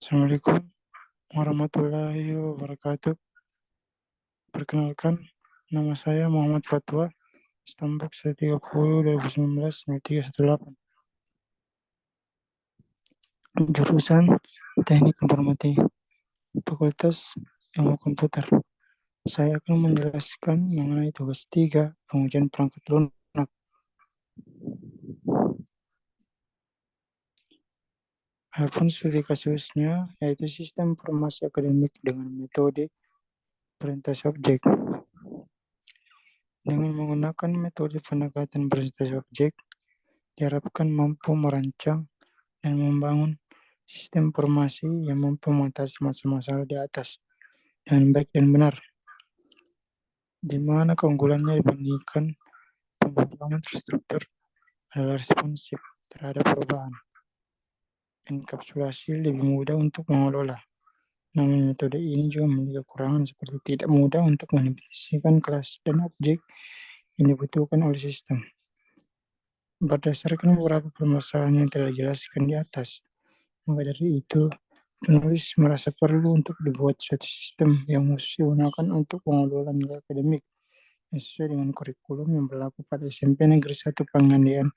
Assalamualaikum warahmatullahi wabarakatuh. Perkenalkan, nama saya Muhammad Fatwa, stambuk 30 2019 0318. Jurusan Teknik Informatika, Fakultas Ilmu Komputer. Saya akan menjelaskan mengenai tugas 3 pengujian perangkat lunak. Adapun studi kasusnya yaitu sistem informasi akademik dengan metode presentasi objek. Dengan menggunakan metode pendekatan presentasi objek, diharapkan mampu merancang dan membangun sistem informasi yang mampu mengatasi masalah-masalah di atas dengan baik dan benar, di mana keunggulannya dibandingkan pemrograman terstruktur adalah responsif terhadap perubahan. Enkapsulasi lebih mudah untuk mengelola. Namun metode ini juga memiliki kekurangan seperti tidak mudah untuk mendefinisikan kelas dan objek yang dibutuhkan oleh sistem. Berdasarkan beberapa permasalahan yang telah dijelaskan di atas, maka dari itu penulis merasa perlu untuk dibuat suatu sistem yang khusus digunakan untuk pengelolaan nilai akademik yang sesuai dengan kurikulum yang berlaku pada SMP Negeri 1 Pangandaran.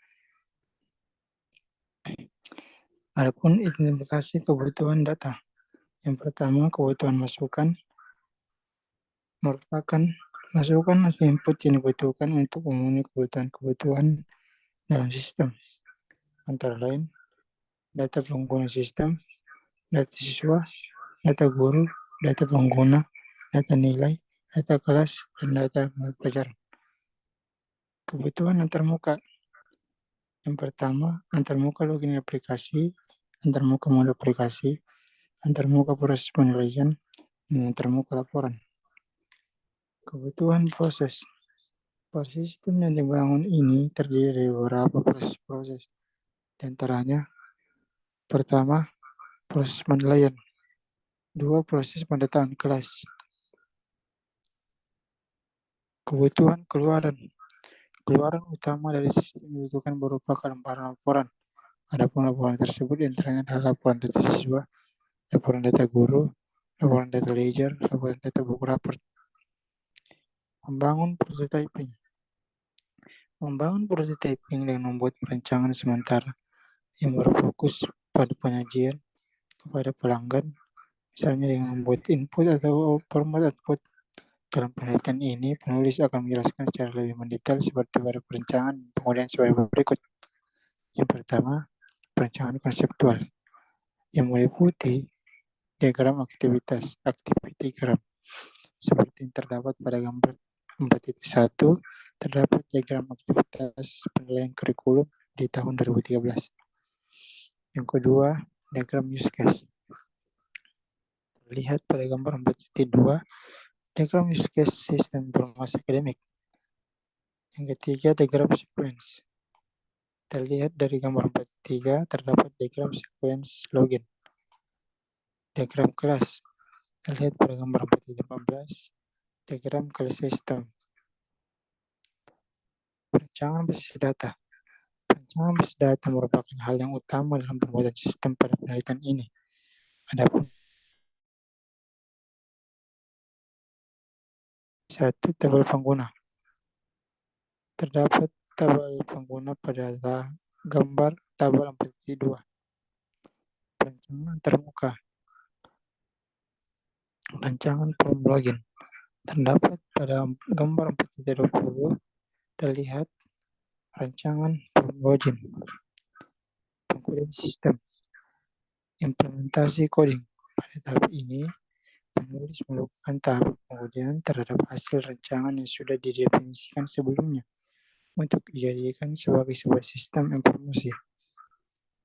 Adapun identifikasi kebutuhan data. Yang pertama, kebutuhan masukan merupakan masukan atau input yang dibutuhkan untuk memenuhi kebutuhan-kebutuhan dalam sistem. Antara lain, data pengguna sistem, data siswa, data guru, data pengguna, data nilai, data kelas, dan data pelajaran. Kebutuhan antarmuka. Yang pertama, antarmuka login aplikasi, antarmuka mode aplikasi, antarmuka proses penilaian, dan antarmuka laporan. Kebutuhan proses. Pada sistem yang dibangun ini terdiri dari beberapa proses. Di antaranya, pertama, proses penilaian. 2. Proses pendataan kelas. Kebutuhan keluaran. Keluaran utama dari sistem dibutuhkan berupa lembaran laporan. Adapun laporan tersebut diantaranya adalah laporan data siswa, laporan data guru, laporan data ledger, laporan data buku raport. Membangun prototyping. Membangun prototyping dengan membuat perancangan sementara yang berfokus pada penyajian kepada pelanggan, misalnya dengan membuat input atau format output. Dalam penelitian ini, penulis akan menjelaskan secara lebih mendetail seperti pada perencanaan pengujian sebagai berikut. Yang pertama, perencanaan konseptual yang meliputi diagram aktivitas, activitygram, seperti yang terdapat pada gambar 4.1, terdapat diagram aktivitas penilaian kurikulum di tahun 2013. Yang kedua, diagram use case. Terlihat pada gambar 4.2, diagram use case sistem informasi akademik. Yang ketiga, diagram sequence. Terlihat dari gambar 4.3, terdapat diagram sequence login. Diagram kelas. Terlihat pada gambar 4.15, diagram kelas sistem. Perancangan basis data. Perancangan basis data merupakan hal yang utama dalam pembuatan sistem pada penelitian ini. Adapun satu, tabel pengguna. Terdapat tabel pengguna pada gambar tabel 4.2. Perancangan antarmuka. Rancangan form login. Terdapat pada gambar 4.20, terlihat rancangan form login. Pengujian sistem. Implementasi coding. Pada tahap ini, penulis melakukan tahap pengujian terhadap hasil rancangan yang sudah didefinisikan sebelumnya untuk dijadikan sebagai sebuah sistem informasi.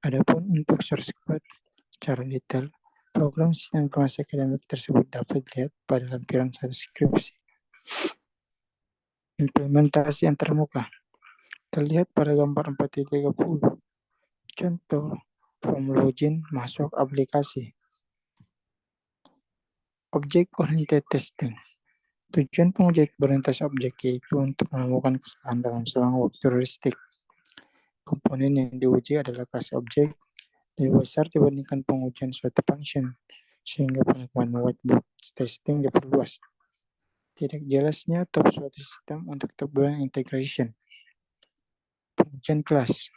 Adapun untuk source code secara detail, program sistem informasi akademik tersebut dapat dilihat pada lampiran 1 skripsi. Implementasi antarmuka terlihat pada gambar 4.30. Contoh form login masuk aplikasi. Object oriented testing. Tujuan pengujian berorientasi objek yaitu untuk menemukan kesalahan dalam selang waktu heuristik. Komponen yang diuji adalah kelas objek, lebih besar dibandingkan pengujian suatu function, sehingga penikmatan whitebox testing diperluas. Tidak jelasnya top suatu sistem untuk tubular integration. Pengujian kelas.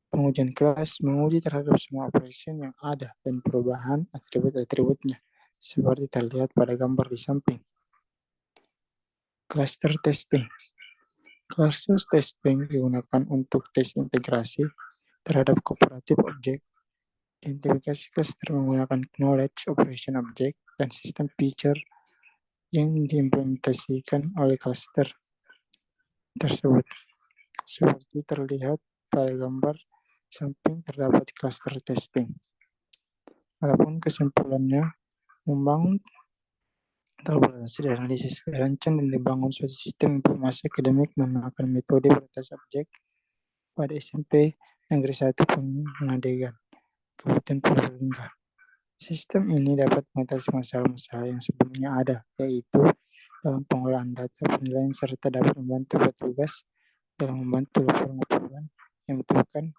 Pengujian kelas menguji terhadap semua operation yang ada dan perubahan atribut-atributnya, seperti terlihat pada gambar di samping. Cluster testing. Cluster testing digunakan untuk tes integrasi terhadap kooperatif objek. Identifikasi cluster menggunakan knowledge operation object dan sistem feature yang diimplementasikan oleh cluster tersebut. Seperti terlihat pada gambar samping terdapat cluster testing. Adapun kesimpulannya, membangun tabulasi dan analisis dirancang dan dibangun suatu sistem informasi akademik menggunakan metode beratas objek pada SMP Negeri 1 Pengadegan, Kabupaten Purbalingga. Sistem ini dapat mengatasi masalah-masalah yang sebelumnya ada, yaitu dalam pengolahan data, penilaian, serta dapat membantu petugas dalam membantu laporan-laporan yang dibutuhkan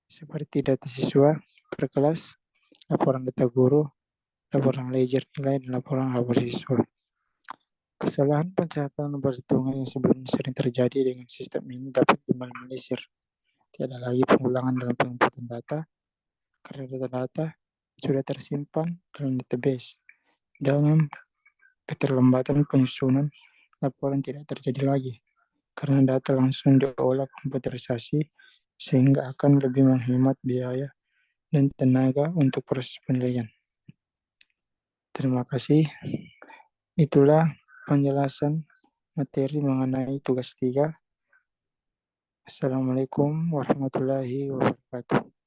seperti data siswa per kelas, laporan data guru, laporan ledger nilai, dan laporan rapor siswa. Kesalahan pencatatan nomor hitungan yang sebelumnya sering terjadi dengan sistem ini dapat diminimalisir. Tidak lagi pengulangan dalam penginputan data, karena data-data sudah tersimpan dalam database. Dalam keterlambatan penyusunan, laporan tidak terjadi lagi, karena data langsung diolah komputerisasi, sehingga akan lebih menghemat biaya dan tenaga untuk proses penilaian. Terima kasih. Itulah penjelasan materi mengenai tugas 3. Assalamualaikum warahmatullahi wabarakatuh.